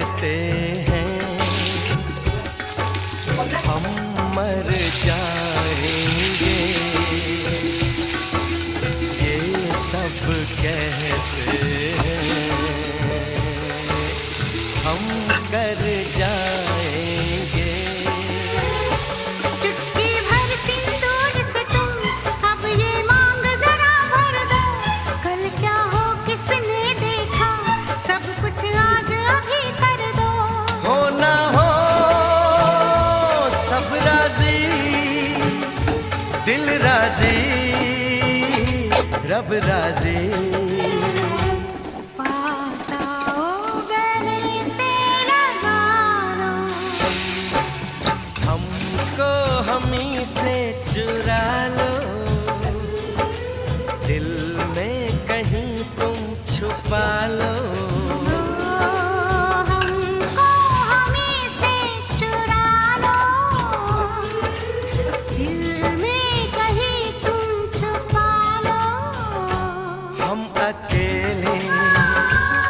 कहते हैं हम मर जाएंगे, ये सब कहते हैं हम कर जाएंगे। चुटकी भर सिंदूर से तुम अब ये मांग जरा भर दो, कल क्या हो किसने देखा, सब कुछ आज अभी कर दो। हो ना हो सब राजी, दिल राजी, रब राजी। पास आओ गले से लगा लो, हमको हमी से चुरा लो, दिल